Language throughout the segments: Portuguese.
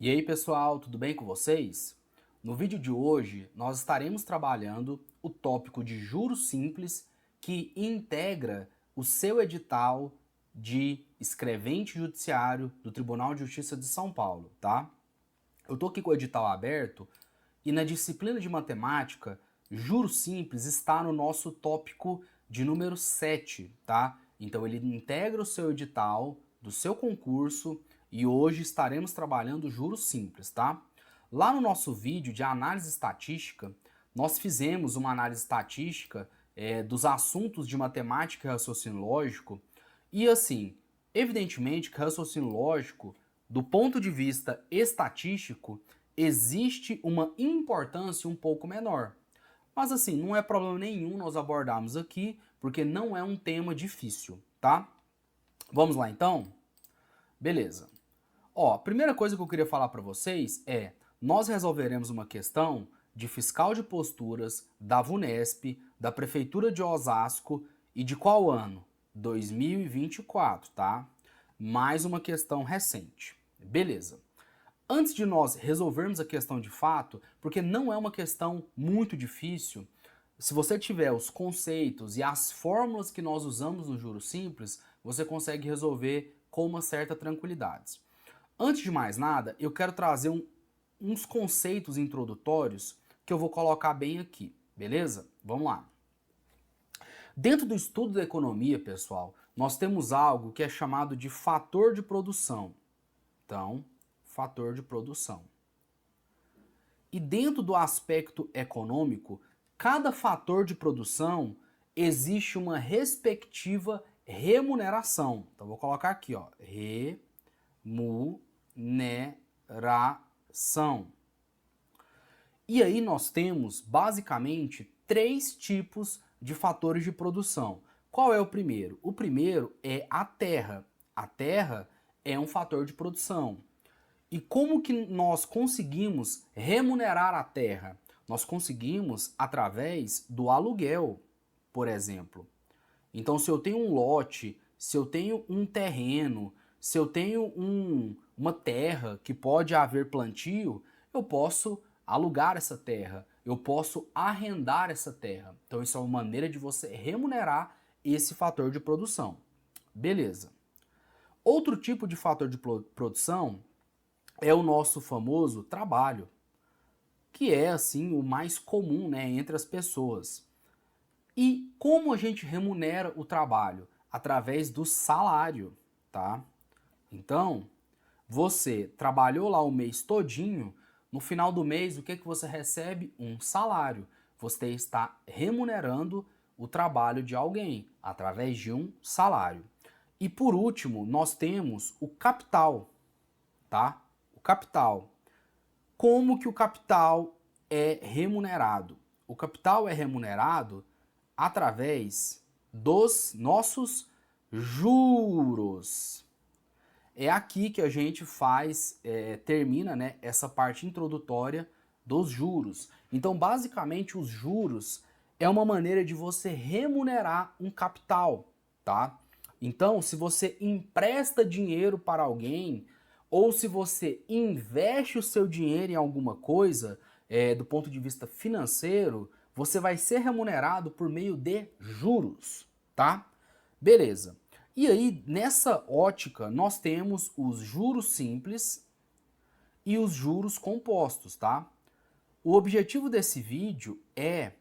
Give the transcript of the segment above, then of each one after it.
E aí, pessoal, tudo bem com vocês? No vídeo de hoje, nós estaremos trabalhando o tópico de juros simples que integra o seu edital de escrevente judiciário do Tribunal de Justiça de São Paulo, tá? Eu tô aqui com o edital aberto e na disciplina de matemática, juros simples está no nosso tópico de número 7, tá? Então ele integra o seu edital do seu concurso e hoje estaremos trabalhando juros simples, tá? Lá no nosso vídeo de análise estatística, nós fizemos uma análise estatística dos assuntos de matemática e raciocínio lógico e assim, evidentemente que raciocínio lógico, do ponto de vista estatístico, existe uma importância um pouco menor. Mas assim, não é problema nenhum nós abordarmos aqui, porque não é um tema difícil, tá? Vamos lá então? Beleza. Ó, a primeira coisa que eu queria falar para vocês é, nós resolveremos uma questão de fiscal de posturas da VUNESP, da Prefeitura de Osasco e de qual ano? 2024, tá? Mais uma questão recente. Beleza. Antes de nós resolvermos a questão de fato, porque não é uma questão muito difícil, se você tiver os conceitos e as fórmulas que nós usamos no juros simples, você consegue resolver com uma certa tranquilidade. Antes de mais nada, eu quero trazer uns conceitos introdutórios que eu vou colocar bem aqui, beleza? Vamos lá. Dentro do estudo da economia, pessoal, nós temos algo que é chamado de fator de produção. Então, fator de produção. E dentro do aspecto econômico, cada fator de produção existe uma respectiva remuneração. Então vou colocar aqui, ó, remuneração. E aí nós temos basicamente três tipos de fatores de produção. Qual é o primeiro? O primeiro é a terra. A terra é um fator de produção. E como que nós conseguimos remunerar a terra? Nós conseguimos através do aluguel, por exemplo. Então, se eu tenho um lote, se eu tenho um terreno, se eu tenho uma terra que pode haver plantio, eu posso alugar essa terra, eu posso arrendar essa terra. Então, isso é uma maneira de você remunerar esse fator de produção. Beleza. Outro tipo de fator de produção é o nosso famoso trabalho, que é assim o mais comum, né, entre as pessoas. E como a gente remunera o trabalho? Através do salário, tá? Então, você trabalhou lá o mês todinho, no final do mês, o que que você recebe? Um salário. Você está remunerando o trabalho de alguém através de um salário. E por último, nós temos o capital, tá? O capital. Como que o capital é remunerado? O capital é remunerado através dos nossos juros. É aqui que a gente termina, né, essa parte introdutória dos juros. Então, basicamente, os juros é uma maneira de você remunerar um capital, tá? Então, se você empresta dinheiro para alguém, ou se você investe o seu dinheiro em alguma coisa, do ponto de vista financeiro, você vai ser remunerado por meio de juros, tá? Beleza. E aí, nessa ótica, nós temos os juros simples e os juros compostos, tá? O objetivo desse vídeo é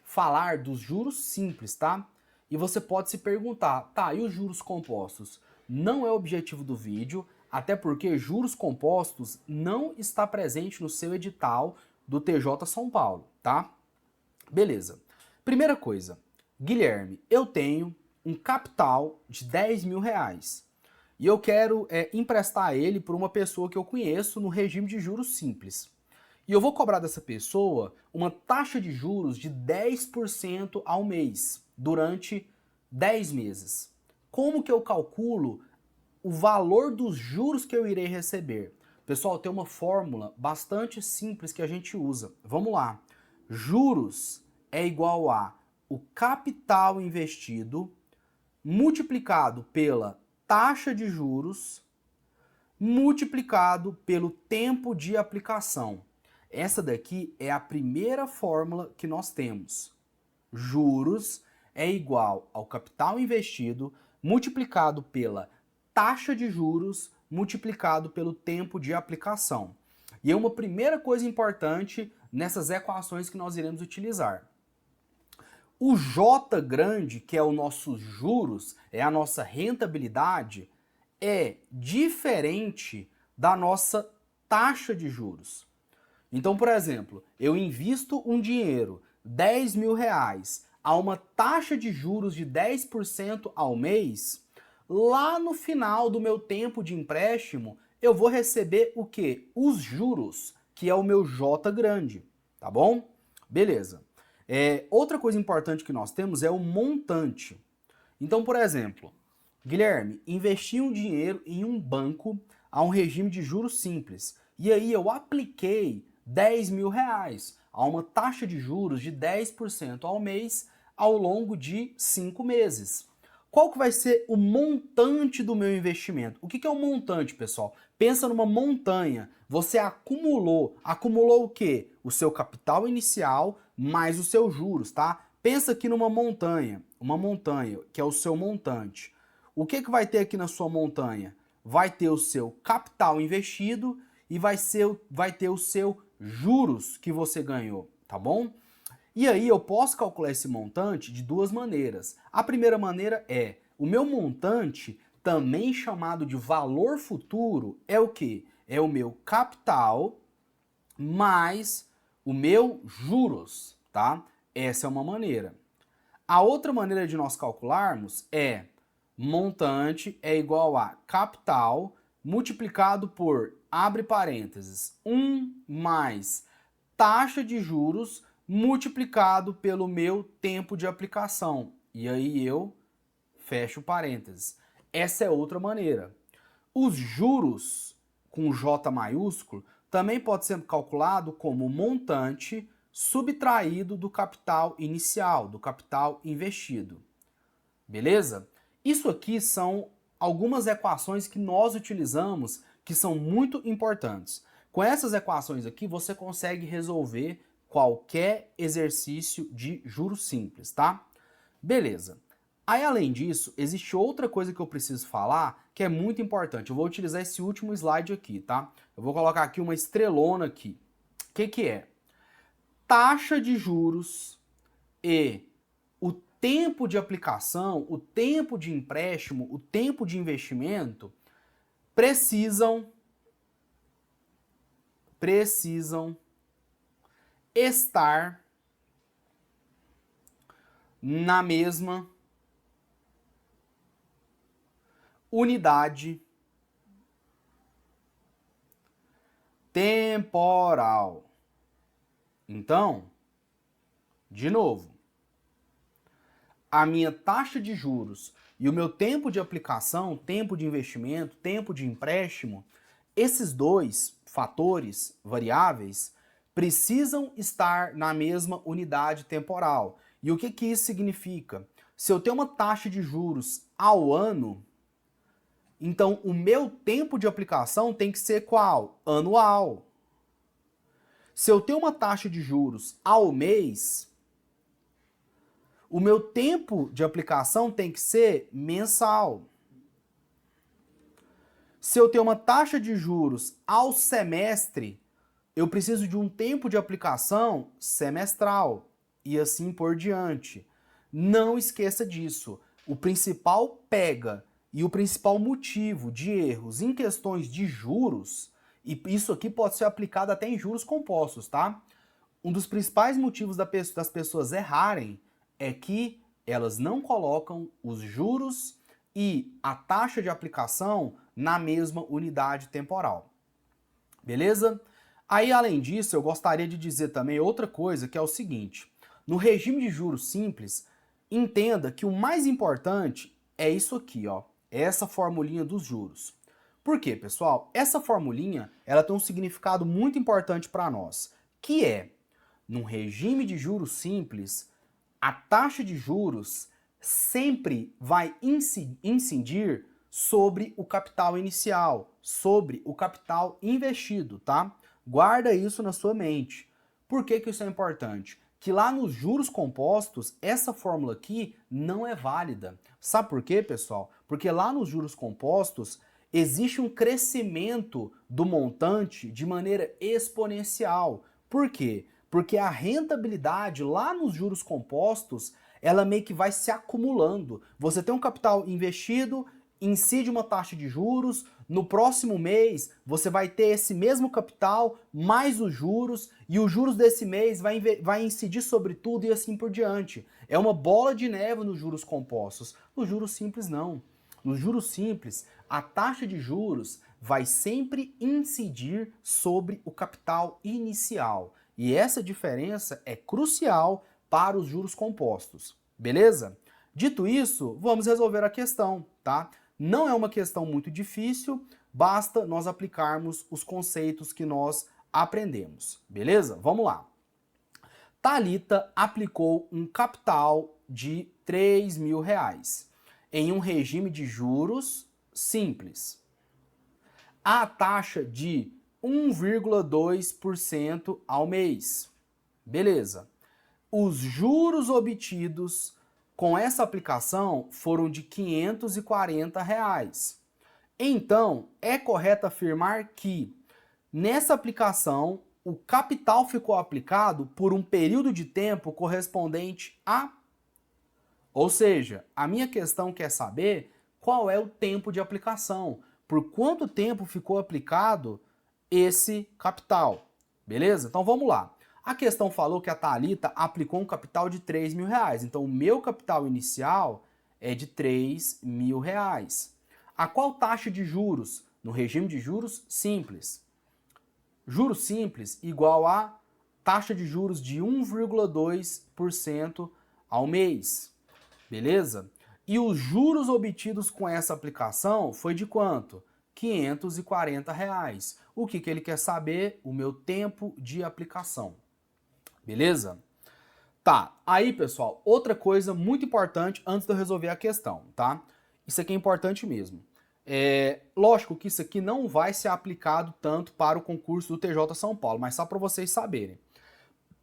falar dos juros simples, tá? E você pode se perguntar, tá, e os juros compostos? Não é o objetivo do vídeo, até porque juros compostos não está presente no seu edital do TJ São Paulo, tá? Beleza. Primeira coisa, Guilherme, eu tenho um capital de 10 mil reais e eu quero emprestar ele para uma pessoa que eu conheço no regime de juros simples. E eu vou cobrar dessa pessoa uma taxa de juros de 10% ao mês, durante 10 meses. Como que eu calculo o valor dos juros que eu irei receber? Pessoal, tem uma fórmula bastante simples que a gente usa. Vamos lá. Juros é igual a o capital investido multiplicado pela taxa de juros multiplicado pelo tempo de aplicação. Essa daqui é a primeira fórmula que nós temos. Juros é igual ao capital investido multiplicado pela taxa de juros multiplicado pelo tempo de aplicação. E é uma primeira coisa importante nessas equações que nós iremos utilizar. O J grande, que é o nosso juros, é a nossa rentabilidade, é diferente da nossa taxa de juros. Então, por exemplo, eu invisto um dinheiro, 10 mil reais, a uma taxa de juros de 10% ao mês, lá no final do meu tempo de empréstimo, eu vou receber o quê? Os juros, que é o meu J grande, tá bom? Beleza. Outra coisa importante que nós temos é o montante. Então, por exemplo, Guilherme, investi um dinheiro em um banco a um regime de juros simples, e aí eu apliquei 10 mil reais a uma taxa de juros de 10% ao mês ao longo de 5 meses. Qual que vai ser o montante do meu investimento? O que é o montante, pessoal? Pensa numa montanha. Você acumulou o quê? O seu capital inicial mais os seus juros, tá? Pensa aqui numa montanha, uma montanha que é o seu montante. O que vai ter aqui na sua montanha? Vai ter o seu capital investido e vai ter o seu juros que você ganhou, tá bom? E aí eu posso calcular esse montante de duas maneiras. A primeira maneira é, o meu montante, também chamado de valor futuro, é o quê? É o meu capital mais o meu juros, tá? Essa é uma maneira. A outra maneira de nós calcularmos é montante é igual a capital multiplicado por, abre parênteses, 1 mais taxa de juros multiplicado pelo meu tempo de aplicação. E aí eu fecho parênteses. Essa é outra maneira. Os juros com J maiúsculo também pode ser calculado como montante subtraído do capital inicial, do capital investido. Beleza? Isso aqui são algumas equações que nós utilizamos que são muito importantes. Com essas equações aqui, você consegue resolver qualquer exercício de juros simples, tá? Beleza. Aí, além disso, existe outra coisa que eu preciso falar que é muito importante. Eu vou utilizar esse último slide aqui, tá? Eu vou colocar aqui uma estrelona aqui. O que é? Taxa de juros e o tempo de aplicação, o tempo de empréstimo, o tempo de investimento precisam estar na mesma unidade temporal. Então, de novo, a minha taxa de juros e o meu tempo de aplicação, tempo de investimento, tempo de empréstimo, esses dois fatores, variáveis, precisam estar na mesma unidade temporal. E o que isso significa? Se eu tenho uma taxa de juros ao ano, então o meu tempo de aplicação tem que ser qual? Anual. Se eu tenho uma taxa de juros ao mês, o meu tempo de aplicação tem que ser mensal. Se eu tenho uma taxa de juros ao semestre, eu preciso de um tempo de aplicação semestral e assim por diante. Não esqueça disso. O principal pega e o principal motivo de erros em questões de juros, e isso aqui pode ser aplicado até em juros compostos, tá? Um dos principais motivos das pessoas errarem é que elas não colocam os juros e a taxa de aplicação na mesma unidade temporal. Beleza? Aí, além disso, eu gostaria de dizer também outra coisa, que é o seguinte. No regime de juros simples, entenda que o mais importante é isso aqui, ó. Essa formulinha dos juros. Por quê, pessoal? Essa formulinha, ela tem um significado muito importante para nós, que é, num regime de juros simples, a taxa de juros sempre vai incidir sobre o capital inicial, sobre o capital investido, tá? Guarda isso na sua mente. Por que que isso é importante? Que lá nos juros compostos, essa fórmula aqui não é válida. Sabe por quê, pessoal? Porque lá nos juros compostos existe um crescimento do montante de maneira exponencial. Por quê? Porque a rentabilidade lá nos juros compostos, ela meio que vai se acumulando. Você tem um capital investido, incide uma taxa de juros, no próximo mês você vai ter esse mesmo capital mais os juros, e os juros desse mês vai incidir sobre tudo e assim por diante. É uma bola de neve nos juros compostos. Nos juros simples não. Nos juros simples, a taxa de juros vai sempre incidir sobre o capital inicial. E essa diferença é crucial para os juros compostos. Beleza? Dito isso, vamos resolver a questão, tá? Não é uma questão muito difícil, basta nós aplicarmos os conceitos que nós aprendemos, beleza? Vamos lá. Thalita aplicou um capital de R$ 3.000 em um regime de juros simples. A taxa de 1,2% ao mês. Beleza. Os juros obtidos com essa aplicação foram de R$ 540. Então, é correto afirmar que nessa aplicação o capital ficou aplicado por um período de tempo correspondente a... Ou seja, a minha questão quer saber qual é o tempo de aplicação, por quanto tempo ficou aplicado esse capital. Beleza? Então vamos lá. A questão falou que a Thalita aplicou um capital de R$ 3.000. Então, o meu capital inicial é de R$ 3.000. A qual taxa de juros? No regime de juros simples. Juros simples igual a taxa de juros de 1,2% ao mês. Beleza? E os juros obtidos com essa aplicação foi de quanto? R$ 540. O que ele quer saber? O meu tempo de aplicação. Beleza? Tá, aí pessoal, outra coisa muito importante antes de eu resolver a questão, tá? Isso aqui é importante mesmo. Lógico que isso aqui não vai ser aplicado tanto para o concurso do TJ São Paulo, mas só para vocês saberem.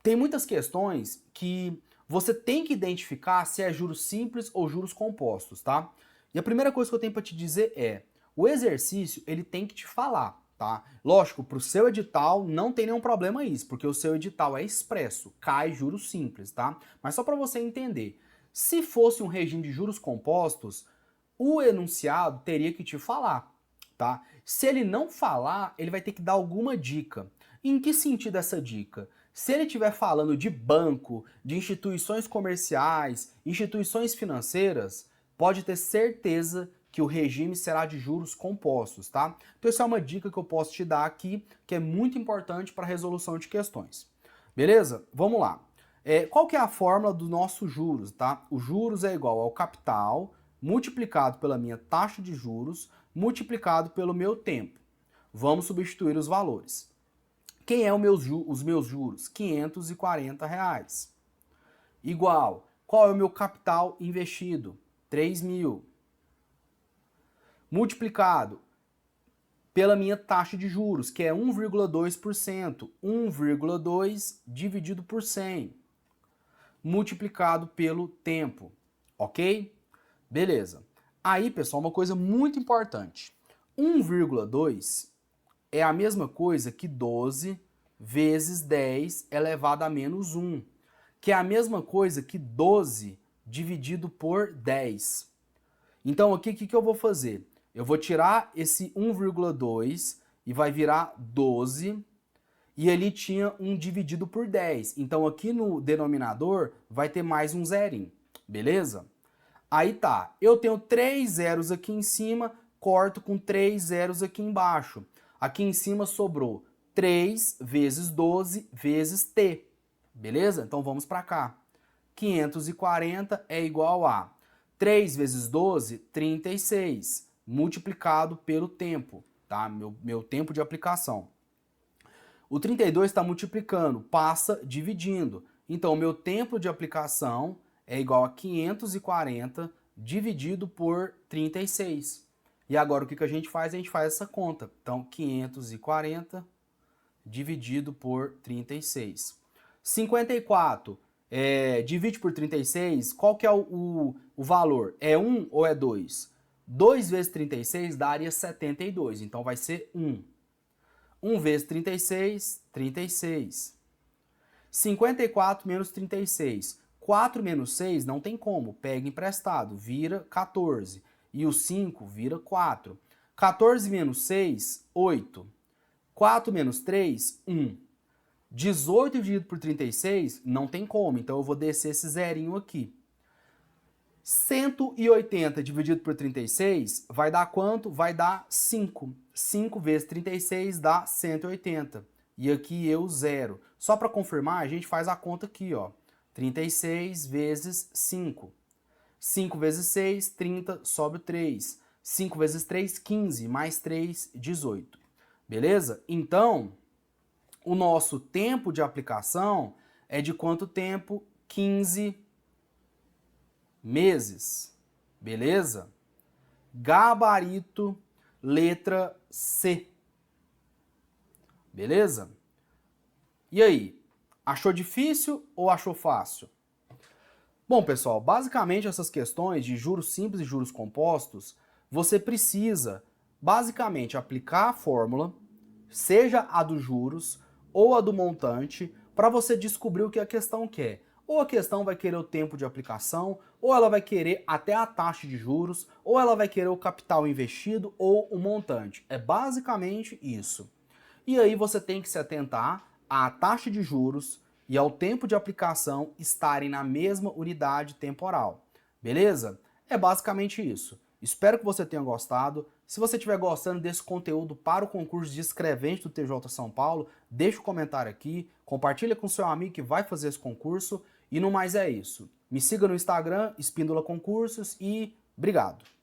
Tem muitas questões que você tem que identificar se é juros simples ou juros compostos, tá? E a primeira coisa que eu tenho para te dizer é, o exercício ele tem que te falar, tá? Lógico, para o seu edital não tem nenhum problema isso, porque o seu edital é expresso, cai juros simples, tá? Mas só para você entender, se fosse um regime de juros compostos, o enunciado teria que te falar, tá? Se ele não falar, ele vai ter que dar alguma dica. Em que sentido essa dica? Se ele estiver falando de banco, de instituições comerciais, instituições financeiras, pode ter certeza que o regime será de juros compostos, tá? Então essa é uma dica que eu posso te dar aqui, que é muito importante para a resolução de questões. Beleza? Vamos lá. Qual que é a fórmula do nosso juros, tá? O juros é igual ao capital multiplicado pela minha taxa de juros multiplicado pelo meu tempo. Vamos substituir os valores. Quem é os meus juros? R$ 540. Igual, qual é o meu capital investido? 3.000. Multiplicado pela minha taxa de juros, que é 1,2%. 1,2 dividido por 100. Multiplicado pelo tempo. Ok? Beleza. Aí, pessoal, uma coisa muito importante. 1,2 é a mesma coisa que 12 vezes 10 elevado a menos 1, que é a mesma coisa que 12 dividido por 10. Então, aqui, o que eu vou fazer? Eu vou tirar esse 1,2 e vai virar 12, e ali tinha um dividido por 10. Então, aqui no denominador vai ter mais um zerinho, beleza? Aí tá, eu tenho 3 zeros aqui em cima, corto com 3 zeros aqui embaixo. Aqui em cima sobrou 3 vezes 12 vezes t, beleza? Então vamos para cá. 540 é igual a 3 vezes 12, 36, multiplicado pelo tempo, tá? Meu tempo de aplicação. O 32 está multiplicando, passa dividindo. Então, o meu tempo de aplicação é igual a 540 dividido por 36. E agora o que a gente faz? A gente faz essa conta. Então, 540 dividido por 36. 54 divide por 36, qual que é o valor? É 1 ou é 2? 2 vezes 36 daria 72, então vai ser 1. 1 vezes 36, 36. 54 menos 36. 4 menos 6 não tem como, pega emprestado, vira 14. E o 5 vira 4. 14 menos 6, 8. 4 menos 3, 1. 18 dividido por 36, não tem como, então eu vou descer esse zerinho aqui. 180 dividido por 36 vai dar quanto? Vai dar 5. 5 vezes 36 dá 180. E aqui eu zero. Só para confirmar, a gente faz a conta aqui, ó. 36 vezes 5. 5 vezes 6, 30, sobe 3. 5 vezes 3, 15, mais 3, 18. Beleza? Então, o nosso tempo de aplicação é de quanto tempo? 15 meses. Beleza? Gabarito, letra C. Beleza? E aí? Achou difícil ou achou fácil? Bom, pessoal, basicamente essas questões de juros simples e juros compostos, você precisa basicamente aplicar a fórmula, seja a dos juros ou a do montante, para você descobrir o que a questão quer. Ou a questão vai querer o tempo de aplicação, ou ela vai querer até a taxa de juros, ou ela vai querer o capital investido ou o montante. É basicamente isso. E aí você tem que se atentar à taxa de juros e ao tempo de aplicação estarem na mesma unidade temporal. Beleza? É basicamente isso. Espero que você tenha gostado. Se você estiver gostando desse conteúdo para o concurso de escrevente do TJ São Paulo, deixa um comentário aqui, compartilha com seu amigo que vai fazer esse concurso. E no mais é isso. Me siga no Instagram, Espíndola Concursos, e obrigado!